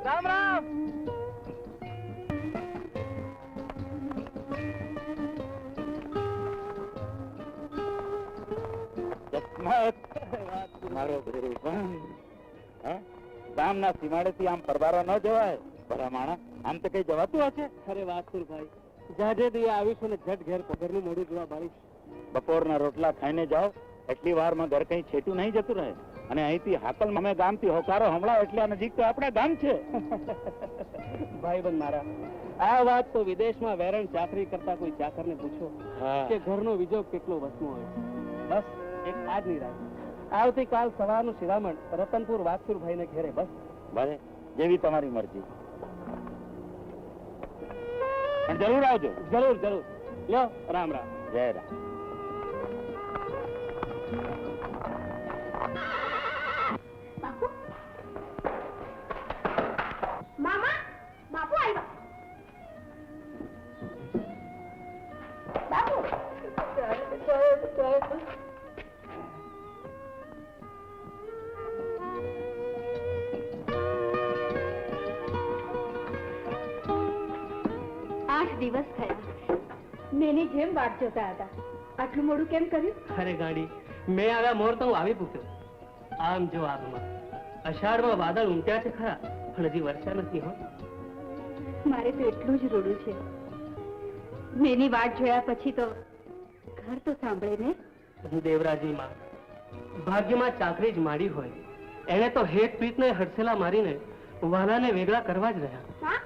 રામ રામ. મારો ગામના સીમાડેથી આમ પરબારો ન જવાય. ભલા માણસ આમ તો કઈ જવાતું હશે? અરે વાસુરભાઈ, જાજે દી આવીશું ને ઝટ ઘેર ઘરનું મોઢું જોવા બાળીશ. બપોરના રોટલા ખાઈને જાઓ, એટલી વારમાં ઘર કઈ છેટું નહીં જતું રહે. અને અહીંથી હાકલ અમે ગામથી હોકારો હમણાં એટલે નજીક તો આપણા ગામ છે. ભાઈબંધ મારા, આ વાત તો વિદેશમાં વેરણ ચાકરી કરતા કોઈ ચાકરને પૂછો કે ઘરનો વિજોગ કેટલો વસમો હોય. બસ એક આજની રાત, આવતીકાલ સવારનું શિરામણ રતનપુર વાસુરભાઈને ઘેરે. બસ ભલે, જેવી તમારી મરજી. પણ જરૂર આવજો. જરૂર જરૂર. લ્યો, રામ રામ. જય રામ. મામા, બાપુ આવ્યા. બાપુ 8 દિવસ થયા. મેની જેમ વાટ જોતા હતા. આટલું મોડું કેમ કર્યું? અરે ગાડી, મેં આવ્યા મોર તો હું આવી પૂછ્યો. આમ જો આગમાં અષાઢમાં વાદળ ઉમટ્યા છે ખરા, પણ હજી વર્ષા નથી. હો, મારે તો એટલું જ રોડું છે. મેની વાટ જોયા પછી તો ઘર તો સાંભળે ને. દેવરાજીમાં ભાગ્યમાં ચાકરી જ માડી હોય, એને તો હેત પ્રીતને હડસેલા મારીને વાલાને વેગળા કરવા જ રહ્યા.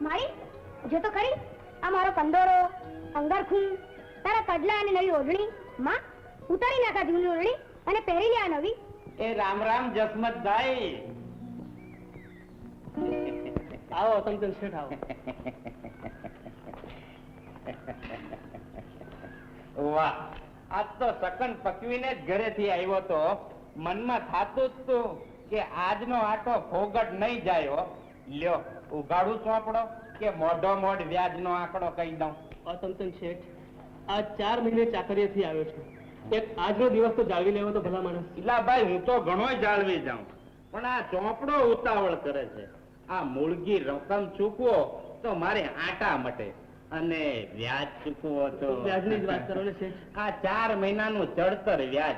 મારી જો તો ખરી આ મારો કંદોરો, અંગરખું, તારા કડલા અને નવી ઓઢણી. માં, ઉતારી નાખા જૂની ઓઢણી અને પહેરી લે આ નવી. એ રામ રામ જસમતભાઈ. આવો તમતમ શેઠ, આવો. વાહ, આજ તો સકન પકવીને જ ઘરેથી આવ્યો તો મનમાં થાતું જ તું કે આજનો આટો ફોગટ નહીં જાય. હો, લ્યો ઉઘાડું ચોપડો કે મોઢો મોઢ વ્યાજનો આંકડો કહી દઉં. તમતમ શેઠ, આ 4 મહિને ચાકરીએથી આવ્યો છું. એક આજનો દિવસ તો જાળવી લેવો તો ભલા માણસ. ઇલા ભાઈ, હું તો ઘણો જાળવી જાઉં, પણ આ ચોપડો ઉતાવળ કરે છે. આ મૂળગી રકમ ચૂકવો તો મારે આટા મટે, અને વ્યાજ ચૂકવો તો વ્યાજની જ વાત કરો ને શેઠ. આ 4 મહિનાનું ચડતર વ્યાજ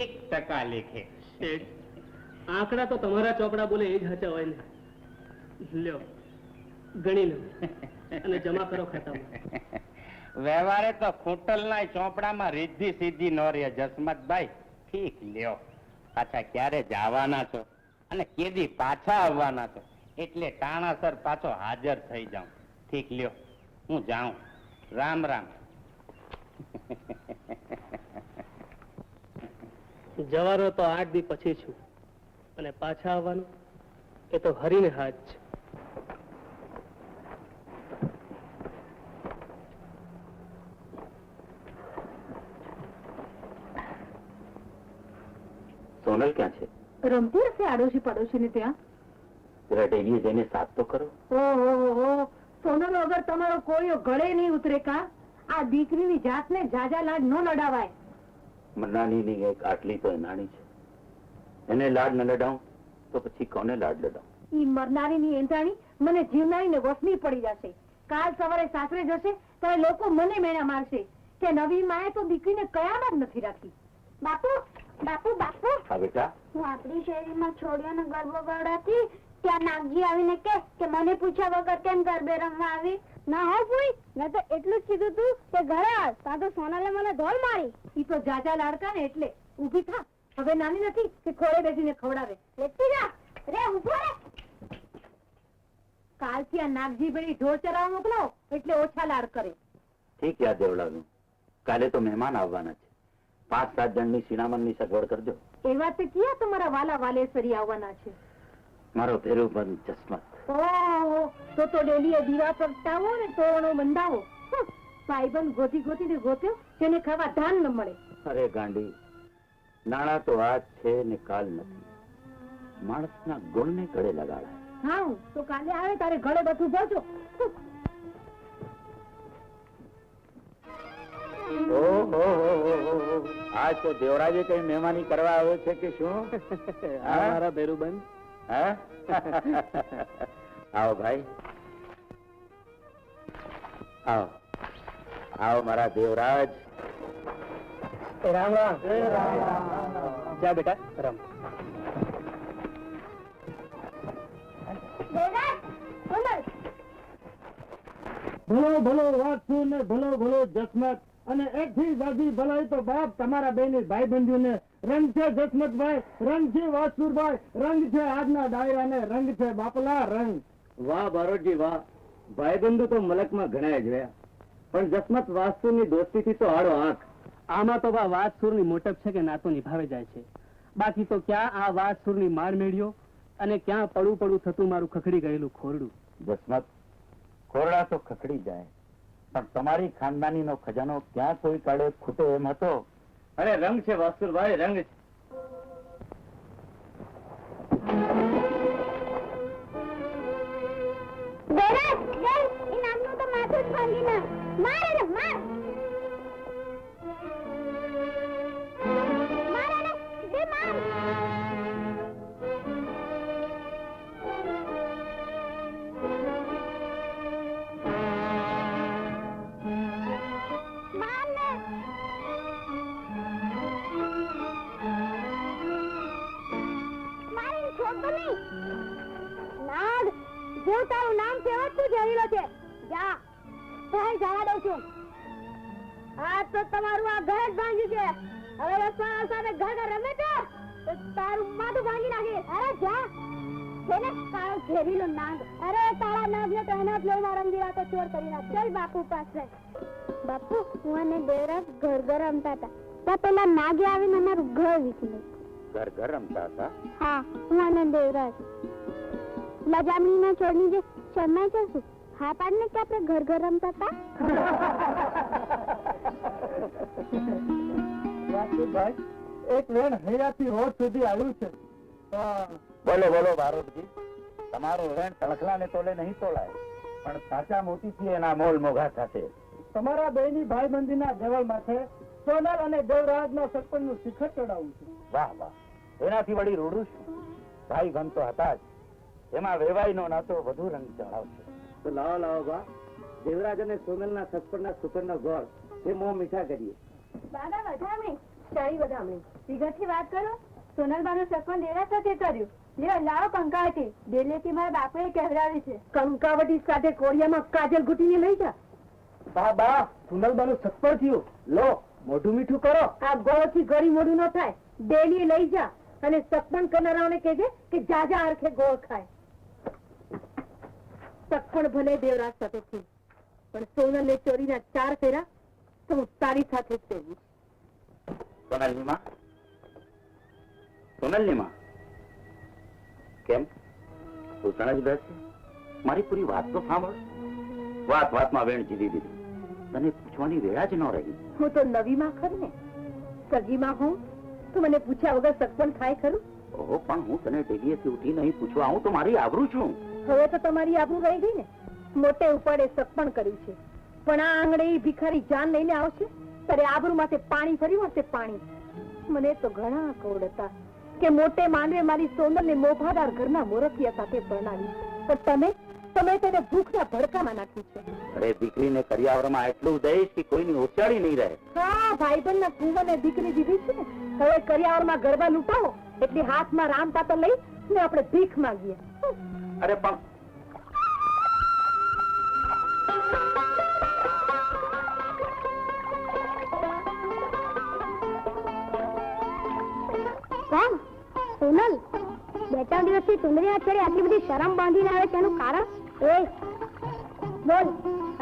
1% લેખે. શેઠ, આંકડા તો તમારા ચોપડા બોલે એ જ હચા હોય ને. લ્યો, ગણી લો અને જમા કરો ખાતામાં. વ્યવહારે તો ખૂંટલના ચોપડામાં રીધી સીધી નો રહે જસમતભાઈ. ઠીક, લ્યો. પાછા ક્યારે જવાના છો અને કેદી પાછા આવવાના છો, એટલે ટાણાસર પાછો હાજર થઈ જાઉં. ઠીક, લ્યો, હું જાઉં. રામ રામ. જવાનો તો 8 દી પછી છું, અને પાછા આવવાનું એ તો હરીને હાથ છે. સોનલ ક્યાં છે? રમતી હશે આડોશી પડોશી ને ત્યાં. જરા ડેરીએ જઈને સાફ તો કરો. ઓહો, સોનલ વગર તમારો કોઈ ગળે નહીં ઉતરે કા? આ દીકરીની જાતને જાજા લાડ ન લડાવાય. મનાની એક આટલી તો નાની છે, એને લાડ ન લડાવું તો પછી કોને લાડ લડાવું? ઈ મરનારીની એંધાણી મને જીવનારીને વસની પડી જશે. કાલ સવારે સાસરે જશે ત્યારે લોકો મને મેણા મારશે કે નવી માએ તો દીકરીને કયામાં જ નથી રાખી. બાપુ, બાપુ, બાપુ. હા બેટા. હું આપણી શેરીમાં છોડીઓને ગરબો ગવડાવતી, ત્યાં નાગજી આવીને કે મને પૂછ્યા વગર કેમ ગરબે રમવા આવી? ના હો ભૂઈ, મેં તો એટલું જ કીધું તું કે ઘરે આવ, તા તો સોનાલે મને ઢોલ મારી. ઈ તો જાજા લાડકા ને એટલે. ઊભી થા, હવે નાની નથી કે ખોળે બેસીને ખવડાવે. લેતી જા રે, ઊભો રે. કાલથી આ નાગજી બેડી ઢોર ચરાવવા મોકલાવો એટલે ઓછા લાડ કરે. ઠીક, યાદ દેવડાવ્યું. કાલે તો મહેમાન આવવાના છે. 5-7 જણની શિણામણની સગવડ કરજો. એ વાત ક્યાં તમારા વાલા વાલેશ્વરી આવવાના છે? મારો ભેરુબંધ જસમત. ઓહો, તો ડેલીએ દીવા પ્રગટાવો ને તોરણો બંધાવો. ભાઈબંધ ગોતી ગોતીને ગોત્યો જેને ખાવા ધાન ન મળે. અરે ગાંડી, નાણા તો આજ છે ને કાલ નથી. માણસના ગુણને ગળે લગાડાય. હા, તો કાલે આવે તારે ગળે બધું ભરજો. આજ તો દેવરાજે કઈ મહેમાની કરવા આવ્યો છે કે શું? મારા ભેરુબંધ, હા આવો ભાઈ, આવો આવો મારા દેવરાજ. રામ રામ. જા બેટા રામ. ભલો ભલો વાંચુ ને ભલો ભલો જસમત અને એકથી જાજી ભલાઈ તો બાપ તમારા બેની ભાઈબંધીઓ ને. રંગ છે જસમતભાઈ, રંગ છે વાસુરભાઈ, રંગ છે આજના ડાયરા ને રંગ છે બાપલા રંગ. વાહ બારોટજી વાહ, ભાઈબંધો તો મલકમાં ઘણા જોયા, પણ જસમત વાસ્તુની દોસ્તીથી તો આડો આંખ. આમાં તો વાતસુરની મોટપ છે કે નાતો નિભાવે જાય છે. બાકી તો ક્યાં આ વાતસુરની માર મેળ્યો અને ક્યાં પડું પડું થતું મારું ખખડી ગયેલું ખોરડું. જસમત, ખોરડા તો ખખડી જાય, પણ તમારી ખાનદાનીનો ખજાનો ક્યાં કોઈ કાળે ખૂટે એમ હતો. અરે રંગ છે વાસુરભાઈ, રંગ છે. જેવું તારું નામ છે એવો તું જહેરીલો છે. જા ભાઈ જવા દઉં છું. આ તો તમારું આ ઘર જ ભાંગ્યું છે. હવે રસવાળા સાથે ઘર રમે તો તારું માથું ભાંગી નાખે. અરે જા છે ને તારો ઝેરીલો નાગ. અરે તારા નાગ ને તો એના જ લઈને રંગીલા તો ચોર કરી નાખ. ચલ બાપુ પાસે. બાપુ હું અને દેવરાજ ઘર ઘર રમતા હતા ત્યાં પેલા નાગે આવીને અમારું ઘર વીખી નાખ્યું. ઘર ઘર રમતા હતા? હા, હું અને દેવરાજ. લજામણીના ચોરની જે શરમાઈ જશું, હા પાડને કે આપણે ઘર ઘર રમતા હતા. વાસુભાઈ, એક વેણ હૈયાથી હોઠ સુધી આવ્યું છે. બોલો બોલો બારોટજી, તમારું વેણ તણખલાને તોલે નહીં તોલાય, પણ સાચા મોતીથી એના મોલ મોઘા થશે. તમારા બેની ભાઈબંધીના દેવળ માથે સોનલ અને દેવરાજના સરપંચનું શિખર ચડાવવું છે. વાહ વાહ, એનાથી વળી રૂડું શું? ભાઈ ગમ તો હતા જ, એમાં વેવાઈનો નાતો વધુ રંગ ચડાવશે. તો લાવો લાવો બા, દેવરાજ અને સોનલના સસપરના સુકરના ગોળ એ મોં મીઠા કરીએ. દાદા વધામણી, સારી વધામણી. વિગતથી વાત કરો. સોનલબાનું સપન દેવરાજ સાથે કર્યું. લ્યો લાવો કંકાવટી. ડેલીથી મારા બાપુએ કહેવડાવી છે. કંકાવટી સાથે કોળિયામાં કાજલ ઘૂટીને લઈ જા. બા બા, સોનલબાનું સસપર થયું. લો મોઢું મીઠું કરો. આ ગોળથી ગળી મોઢું ન થાય. ડેલી લઈ જા અને સપન કરનારાઓને કહેજે કે જાજા અરખે ગોળ ખાય. સપન ભલે દેવરાજ સાથે થયું, પણ સોનલે ચોરીના 4 ફેરા તો હું તારી સાથે જ ફેરવું. સોનલની માં, સોનલની માં, કેમ તું તને જ બેસે? મારી પૂરી વાત તો સાંભળ. વાત વાતમાં વેણ જીલી દીધી, તને પૂછવાની વેળા જ ન રહી. હું તો નવીમાં ખર ને, સગીમાં હું તો મને પૂછ્યા વગર સગપણ થાય ખરું? ઓહો, પણ હું તને ડેલીએથી ઉઠી નહીં પૂછવા આવું તો મારી આબરૂ છું. હવે તો તમારી આબરૂ રહી ગઈ ને. મોટે ઉપાડે સગપણ કર્યું છે, પણ આ આંગણે ભિખારી જાન લઈને આવશે ત્યારે આબરૂ માથે પાણી ફર્યું હશે. પાણી. મને તો ઘણા કોડ હતા કે મોટે માંડવે મારી સોનલને મોભાદાર ઘરના મોરખિયા સાથે પરણાવી, પણ તમે તેને ભૂખના ભડકામાં નાખી છે. અરે દીકરીને કરિયાવરમાં એટલું દઈશ કે કોઈની ઓચાળી નહીં રહે. હા, ભાઈબંધના કુંવરને દીકરી દીધી છે ને, હવે કરિયાવરમાં ગરબા લૂંટાવો એટલે હાથમાં રામપાતો લઈ ને આપણે ભીખ માંગીએ. અરે પણ કોણ? સોનલ. 2-3 દિવસથી સુંદરી આચરે આટલી બધી શરમ બાંધીને આવે તેનું કારણ? એ બોલ,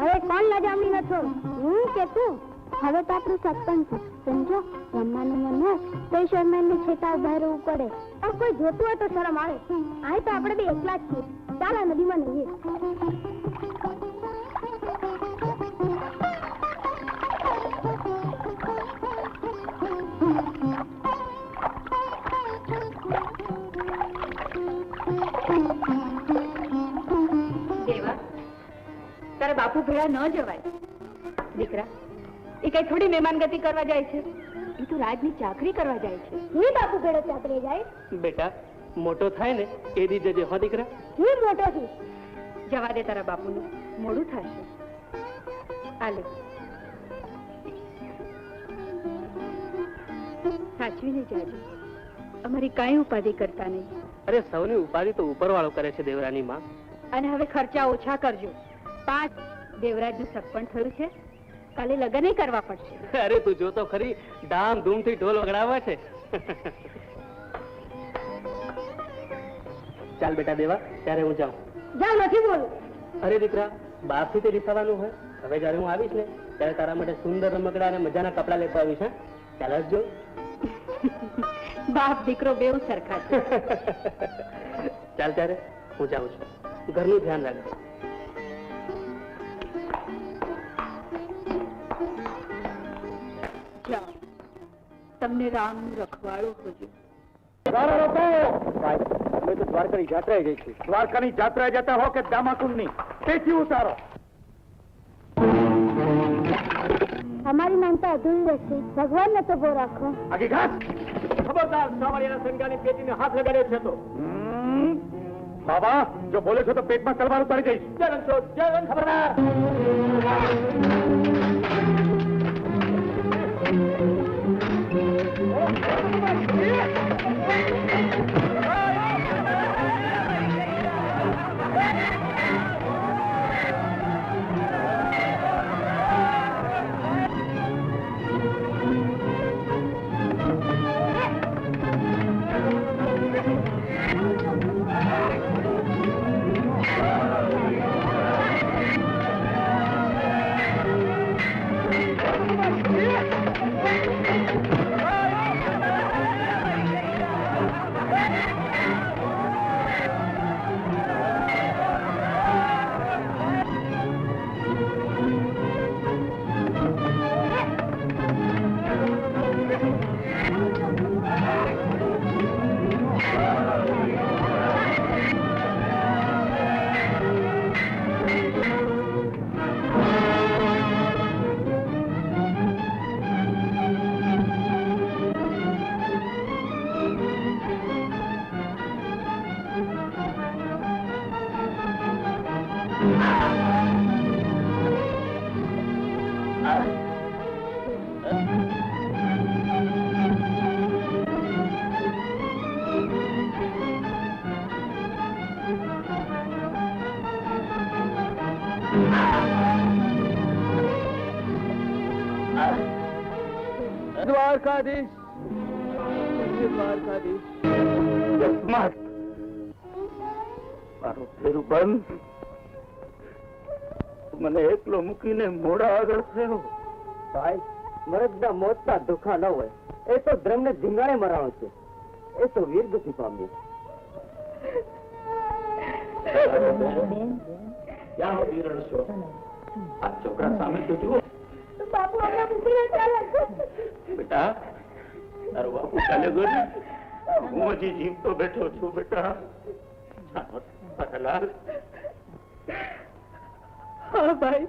હવે કોણ લજામણી ન છોડ, હું કે તું? હવે તો આપણું સત્પન છે, સમજો. રમવાનું મન હોય તો શરમાઈને છેટા ઉભા રહેવું પડે. પણ કોઈ જોતું હોય તો શરમ આવે. આ તો આપણે બે એકલા જ છીએ. ચાલો નદીમાં નહીએ. તારા બાપુ ભેળા ન જવાય દીકરા. એ કઈ થોડી મહેમાનગતિ કરવા જાય છે, એ તો રાજની ચાકરી કરવા જાય છે. હું બાપુ ભેળો ચાકરી જાય? બેટા, મોટો થાય ને એ દી જજે હો દીકરા. હું મોટો છું. જવા દે તારા બાપુનું મોડું થશે. આલે સાચવીને જાજો. અમારી કાંઈ ઉપાધિ કરતા નહીં. અરે સૌની ઉપાધિ તો ઉપરવાળો કરે છે દેવરાની માં. અને હવે ખર્ચા ઓછા કરજો. 5 દેવરાજનું સગપણ થયું છે. કાલે લગ્ન કરવા પડશે. અરે તું જોતો ખરી ધામધૂમથી ઢોલ વગાડાવે છે. ચાલ બેટા દેવા, ત્યારે હું જાઉં. જા, નથી બોલું. અરે દીકરા, બહારથી તે રીસાવાનું હોય. હવે જયારે હું આવીશ ને ત્યારે તારા માટે સુંદર રમકડા અને મજાના કપડા લેતો આવીશ. હા, ચાલ આવજો. બાપ દીકરો બેઉ સરખા છે. ચાલ ત્યારે હું જાઉં છું. ઘરનું ધ્યાન રાખજો. જાઓ, તમને રામનું રખવાળું હોજો. અમે તો દ્વારકાની જાત્રાએ જઈ છે. દ્વારકાની જાત્રાએ જતા હો કે દામાકુંડની, તેથી ઉતારો. અમારી માનતા અધૂરી રહેશે. ભગવાન ને તો બહુ રાખો. આગી ઘાસ. ખબરદાર, સાવરિયાના સંગાની પેટીને હાથ લગાડ્યો છે તો. બાબા, જો બોલે છો તો પેટમાં તલવાર ઉતારી જઈશ. જય રણછોડ, જય રણછોડ. ખબરદાર. દ્વારકાધીશ, દ્વારકાધીશ. જસમાત, મારો ફેરું બંધ. મને એકલો મૂકીને મોડા આગળ થયો. ભાઈ, મરદના મોતના દુખા ન હોય. એ તો ધર્મને ધીંગાણે મરાણો છે. એ તો વીરગતિ પામ્યો. ક્યાં હોતી રણછોડ? આ છોકરા સામે તો જુઓ. બાપુ અમને મૂકીને ચાલે. બેટા, તારો બાપુ ચાલે ગયો. હું હજી જીવતો બેઠો છું. બેટા લાલ. હા ભાઈ,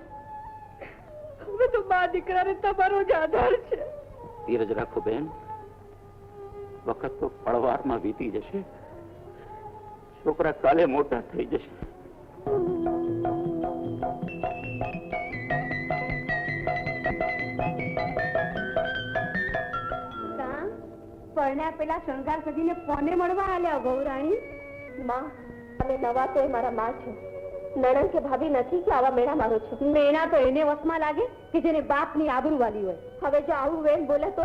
હવે તો મા દીકરાને તમારો જ આધાર છે. ધીરજ રાખો બેન. વખત તો પળવારમાં વીતી જશે. છોકરા કાલે મોટા થઈ જશે. પરણ્યા પેલા શણગાર સજીને કોને મળવા આલ્યા ગૌરાણી? માં, અમે નવા તો મારા માં છે. નણંદ કે ભાભી નથી કે આવા મેળા મારો છો. મેળા તો એને વસમાં લાગે કે જેને બાપની આબરૂ વાલી હોય. હવે જો આવું વેન બોલે તો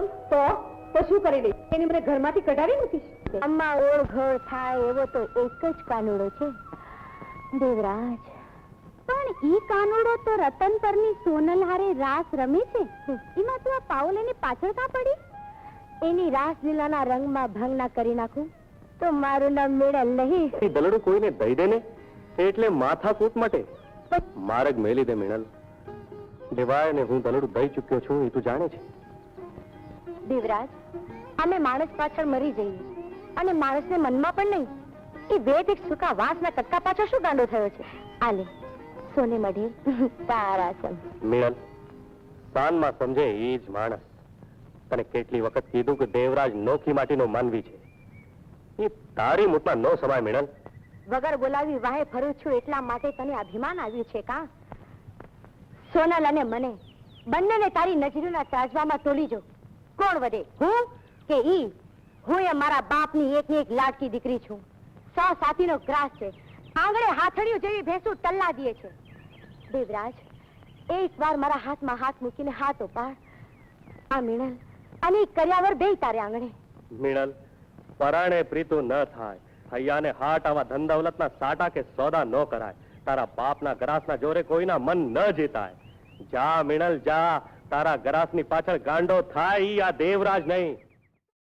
શું કરી દે? એને મને ઘરમાંથી કઢાવી મૂકીશ. અમ્મા ઓળઘળ થાય એવો તો એક જ કાનુડો છે, દેવરાજ. પણ ઈ કાનુડો તો રતન પરની સોનલ હારે રાસ રમે છે. એમાં તું આ પાવલ એને પાછળ કાં પડી? એની રાસલીલાના રંગમાં ભંગ ના કરી નાખું તો મારું નામ મેળા નહીં. દલડું કોઈને દઈ દે ને એટલે માથાકૂટ માટે માર્ગ મેલી દે. મેળલ દેવાય ને હું દલડું દઈ ચૂક્યો છું એ તું જાણે છે. દેવરાજ, અમે માણસ પાછળ મરી જઈએ અને માણસને મનમાં પણ નહીં. એ વેદ એક સૂકા વાંસના કટકા પાછળ શું ગાંડો થયો છે? આલે સોને મઢે તારા સમ. મેળલ, સાનમાં સમજે એ જ માણસ. તને કેટલી વખત કીધું કે દેવરાજ નોખી માટીનો માનવી છે. એ તારી મોટમાં નો સવાય મીણલ. વગર બોલાવી વાહે ફરું છું એટલા માટે તને અભિમાન આવ્યું છે કા? સોનલ અને મને બંનેને તારી નજરોના તાજવામાં તોલી જો. કોણ વધે, હું કે ઈ? હું એ મારા બાપની એકની એક લાડકી દીકરી છું. 100 સાથીનો ગ્રાસ છે. આંગણે હાથડિયું જેવી ભેંસું તલ્લા દે છે. દેવરાજ, એકવાર મારા હાથમાં હાથ મૂકીને હાથ ઉપાડ. આ મીણલ અને ઈ કર્યાવર બેય તારે આંગણે. મીણલ, પરાણે પ્રીતું ન થાય. હૈયાને હાટ આવા ધન દૌલતના સાટા કે સોદા ન કરાય. તારા બાપના ગ્રાસના જોરે કોઈના મન ન જીતાય. જા મીણલ જા, તારા ગ્રાસની પાછળ ગાંડો થાય ઈ આ દેવરાજ નહીં.